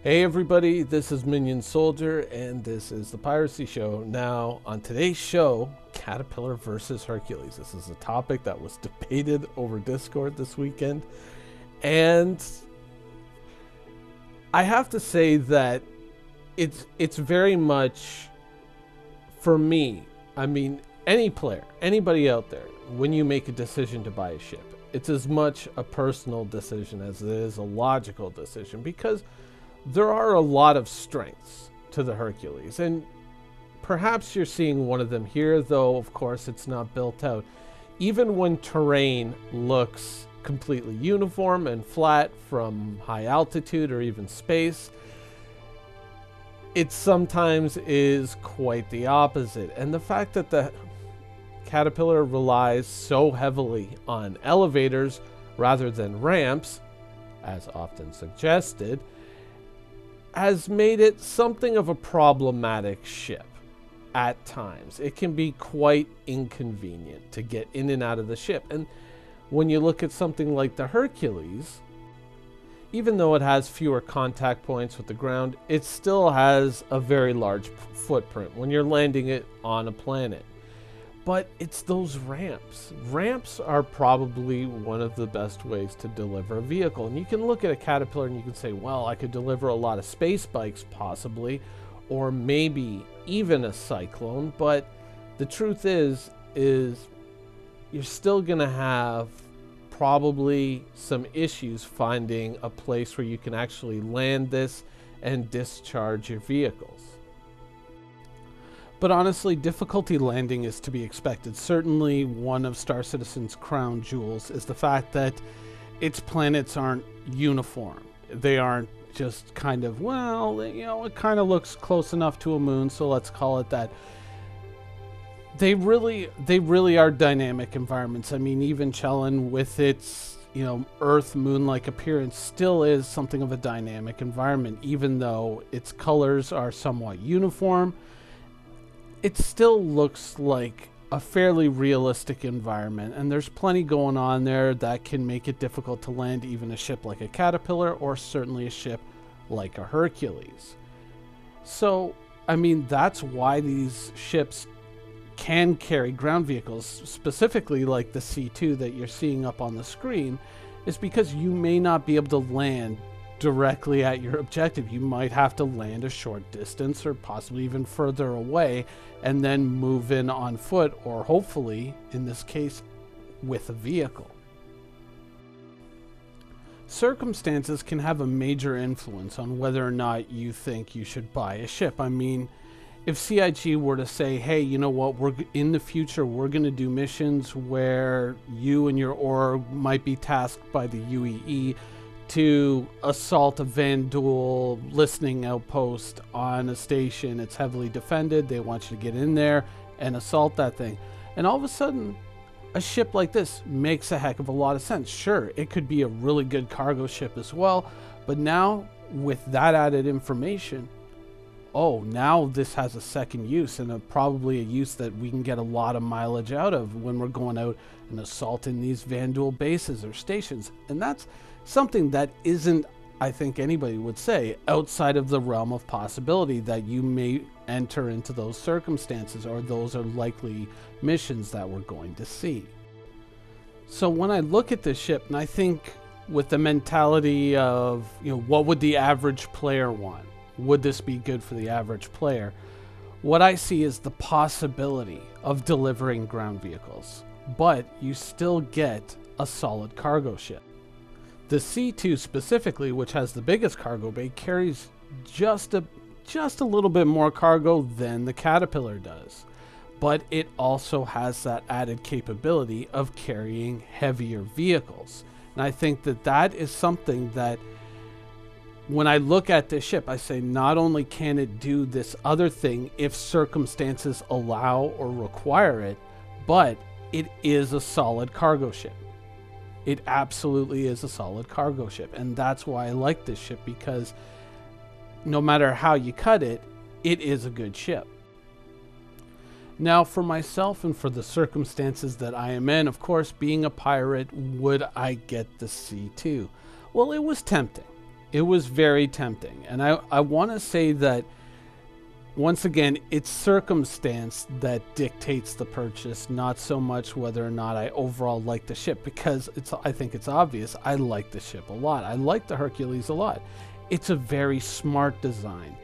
Hey everybody, this is Minion Soldier and this is the Piracy Show. Now, on today's show, Caterpillar versus Hercules. This is a topic that was debated over Discord this weekend. And I have to say that it's very much, for me, I mean, any player, anybody out there, when you make a decision to buy a ship, it's as much a personal decision as it is a logical decision, because there are a lot of strengths to the Hercules, and perhaps you're seeing one of them here, though of course it's not built out. Even when terrain looks completely uniform and flat from high altitude or even space, it sometimes is quite the opposite. And the fact that the Caterpillar relies so heavily on elevators rather than ramps, as often suggested, has made it something of a problematic ship at times. It can be quite inconvenient to get in and out of the ship. And when you look at something like the Hercules, even though it has fewer contact points with the ground, it still has a very large footprint when you're landing it on a planet. But it's those ramps. Ramps are probably one of the best ways to deliver a vehicle. And you can look at a Caterpillar and you can say, well, I could deliver a lot of space bikes possibly, or maybe even a Cyclone. But the truth is you're still going to have probably some issues finding a place where you can actually land this and discharge your vehicles. But honestly, difficulty landing is to be expected. Certainly one of Star Citizen's crown jewels is the fact that its planets aren't uniform. They aren't just kind of, well, you know, it kind of looks close enough to a moon, so let's call it that. They really are dynamic environments. I mean, even Chelon with its, you know, Earth moon-like appearance still is something of a dynamic environment. Even though its colors are somewhat uniform, it still looks like a fairly realistic environment, and there's plenty going on there that can make it difficult to land even a ship like a Caterpillar, or certainly a ship like a Hercules. So, I mean, that's why these ships can carry ground vehicles, specifically like the C2 that you're seeing up on the screen, is because you may not be able to land directly at your objective. You might have to land a short distance or possibly even further away and then move in on foot, or hopefully, in this case, with a vehicle. Circumstances can have a major influence on whether or not you think you should buy a ship. I mean, if CIG were to say, hey, you know what, in the future we're going to do missions where you and your org might be tasked by the UEE to assault a Vanduul listening outpost on a station. It's heavily defended. They want you to get in there and assault that thing. And all of a sudden, a ship like this makes a heck of a lot of sense. Sure, it could be a really good cargo ship as well, but now with that added information, oh, now this has a second use, and probably a use that we can get a lot of mileage out of when we're going out and assaulting these Vanduul bases or stations. And that's something that isn't, I think anybody would say, outside of the realm of possibility that you may enter into those circumstances, or those are likely missions that we're going to see. So when I look at this ship, and I think with the mentality of, you know, what would the average player want? Would this be good for the average player? What I see is the possibility of delivering ground vehicles, but you still get a solid cargo ship. The C2 specifically, which has the biggest cargo bay, carries just a little bit more cargo than the Caterpillar does. But it also has that added capability of carrying heavier vehicles. And I think that that is something that, when I look at this ship, I say not only can it do this other thing if circumstances allow or require it, but it is a solid cargo ship. It absolutely is a solid cargo ship. And that's why I like this ship, because no matter how you cut it, it is a good ship. Now, for myself and for the circumstances that I am in, of course, being a pirate, would I get the C2? Well, it was tempting. it was very tempting. And I want to say that, once again, it's circumstance that dictates the purchase, not so much whether or not I overall like the ship, because I think it's obvious I like the ship a lot. I like the Hercules a lot. It's a very smart design.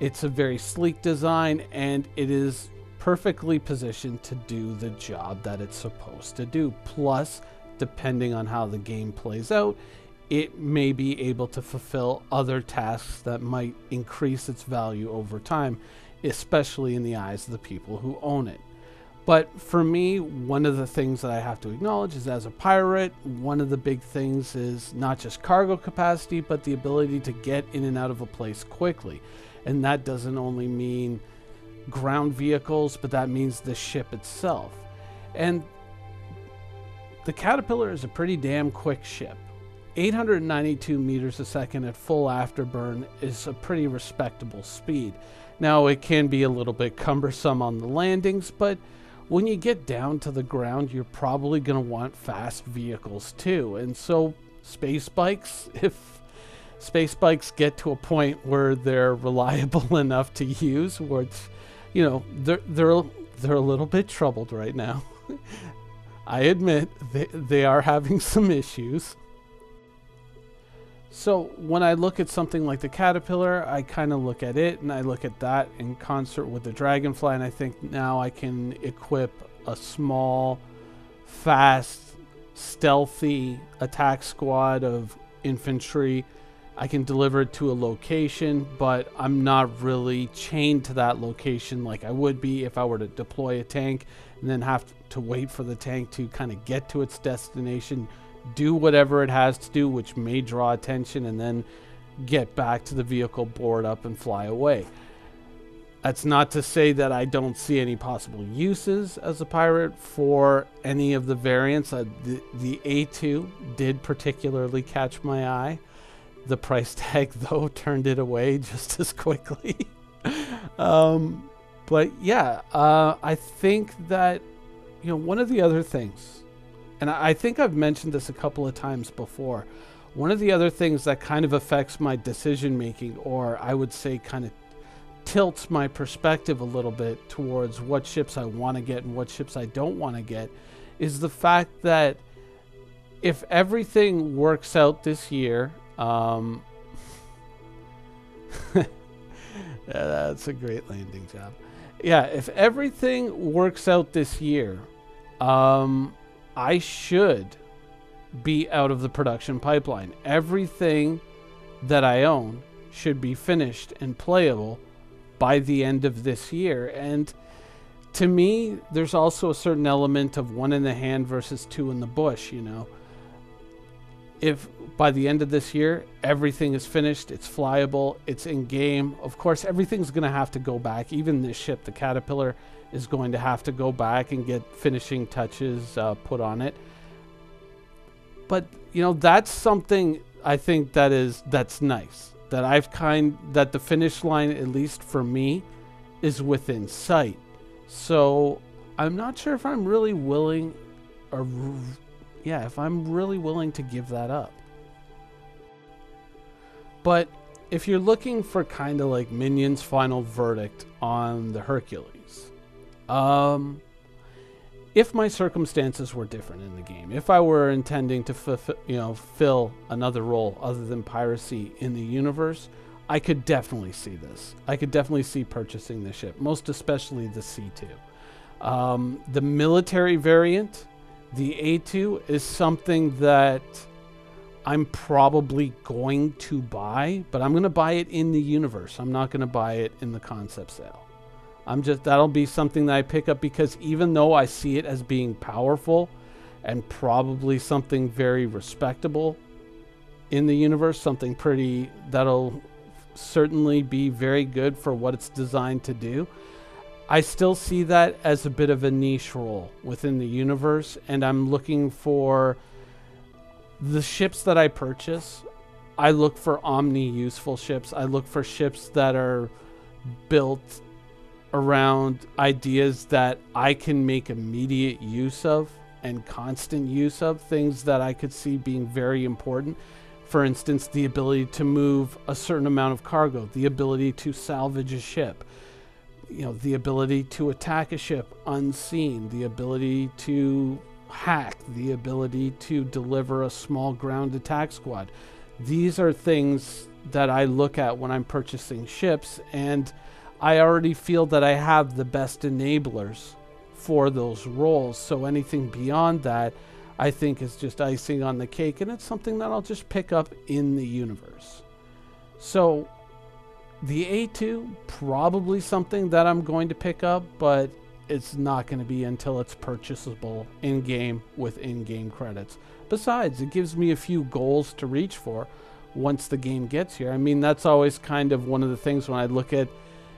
It's a very sleek design, and it is perfectly positioned to do the job that it's supposed to do. Plus, depending on how the game plays out, it may be able to fulfill other tasks that might increase its value over time, especially in the eyes of the people who own it. But for me, one of the things that I have to acknowledge is, as a pirate, one of the big things is not just cargo capacity, but the ability to get in and out of a place quickly. And that doesn't only mean ground vehicles, but that means the ship itself. And the Caterpillar is a pretty damn quick ship. 892 meters a second at full afterburn is a pretty respectable speed. Now, it can be a little bit cumbersome on the landings, but when you get down to the ground, you're probably going to want fast vehicles too. And so space bikes, if space bikes get to a point where they're reliable enough to use, where it's, you know, they're a little bit troubled right now. I admit they are having some issues. So when I look at something like the Caterpillar, I kind of look at it and I look at that in concert with the Dragonfly, and I think now I can equip a small, fast, stealthy attack squad of infantry. I can deliver it to a location, but I'm not really chained to that location like I would be if I were to deploy a tank and then have to wait for the tank to kind of get to its destination, do whatever it has to do, which may draw attention, and then get back to the vehicle, board up, and fly away. That's not to say that I don't see any possible uses as a pirate for any of the variants. The A2 did particularly catch my eye. The price tag, though, turned it away just as quickly. But yeah, I think that, you know, one of the other things, and I think I've mentioned this a couple of times before, one of the other things that kind of affects my decision making, or I would say kind of tilts my perspective a little bit towards what ships I want to get and what ships I don't want to get, is the fact that if everything works out this year, that's a great landing job. Yeah, if everything works out this year, I should be out of the production pipeline. Everything that I own should be finished and playable by the end of this year. And to me, there's also a certain element of one in the hand versus two in the bush, you know. If by the end of this year, everything is finished, it's flyable, it's in game, of course, everything's going to have to go back. Even this ship, the Caterpillar, is going to have to go back and get finishing touches put on it. But, you know, that's something I think that's nice. That the finish line, at least for me, is within sight. So I'm not sure if I'm really willing, if I'm really willing to give that up. But if you're looking for kind of like Minion's final verdict on the Hercules, if my circumstances were different in the game, if I were intending to fill another role other than piracy in the universe, I could definitely see this. I could definitely see purchasing the ship, most especially the C2. The military variant, the A2, is something that I'm probably going to buy, but I'm going to buy it in the universe. I'm not going to buy it in the concept sale. That'll be something that I pick up, because even though I see it as being powerful and probably something very respectable in the universe, something that'll certainly be very good for what it's designed to do, I still see that as a bit of a niche role within the universe, and I'm looking for the ships that I purchase. I look for omni-useful ships. I look for ships that are built around ideas that I can make immediate use of and constant use of, things that I could see being very important For instance, the ability to move a certain amount of cargo, the ability to salvage a ship, the ability to attack a ship unseen, the ability to hack, the ability to deliver a small ground attack squad. These are things that I look at when I'm purchasing ships, and I already feel that I have the best enablers for those roles. So anything beyond that, I think, is just icing on the cake, and it's something that I'll just pick up in the universe. So the A2, probably something that I'm going to pick up, but it's not going to be until it's purchasable in-game with in-game credits. Besides, it gives me a few goals to reach for once the game gets here. I mean, that's always kind of one of the things when I look at,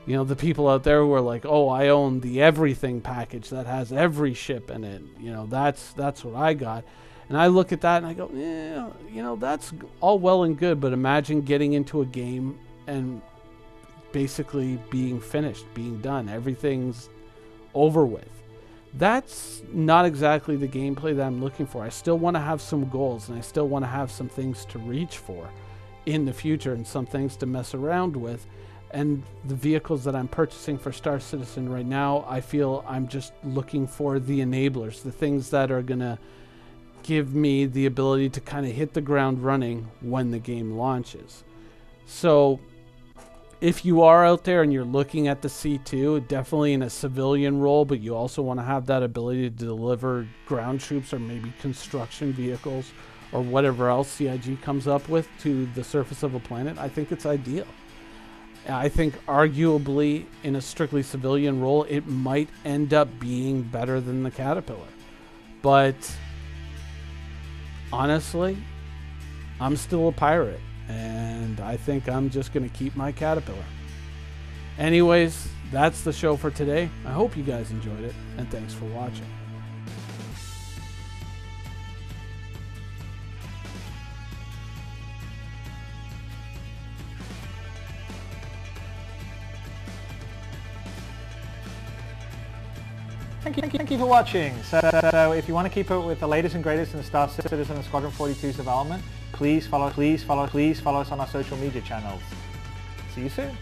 the people out there who are like, oh, I own the everything package that has every ship in it. That's what I got. And I look at that and I go, yeah, that's all well and good, but imagine getting into a game and basically being finished, being done. Everything's over with. That's not exactly the gameplay that I'm looking for. I still want to have some goals, and I still want to have some things to reach for in the future and some things to mess around with. And the vehicles that I'm purchasing for Star Citizen right now, I feel I'm just looking for the enablers, the things that are going to give me the ability to kind of hit the ground running when the game launches. So if you are out there and you're looking at the C2, definitely in a civilian role, but you also want to have that ability to deliver ground troops or maybe construction vehicles or whatever else CIG comes up with to the surface of a planet, I think it's ideal. I think arguably in a strictly civilian role, it might end up being better than the Caterpillar. But honestly, I'm still a pirate, and I think I'm just going to keep my Caterpillar. Anyways, that's the show for today. I hope you guys enjoyed it, and thanks for watching. Thank you for watching. So if you want to keep up with the latest and greatest in the Star Citizen and Squadron 42's development, please follow us on our social media channels. See you soon.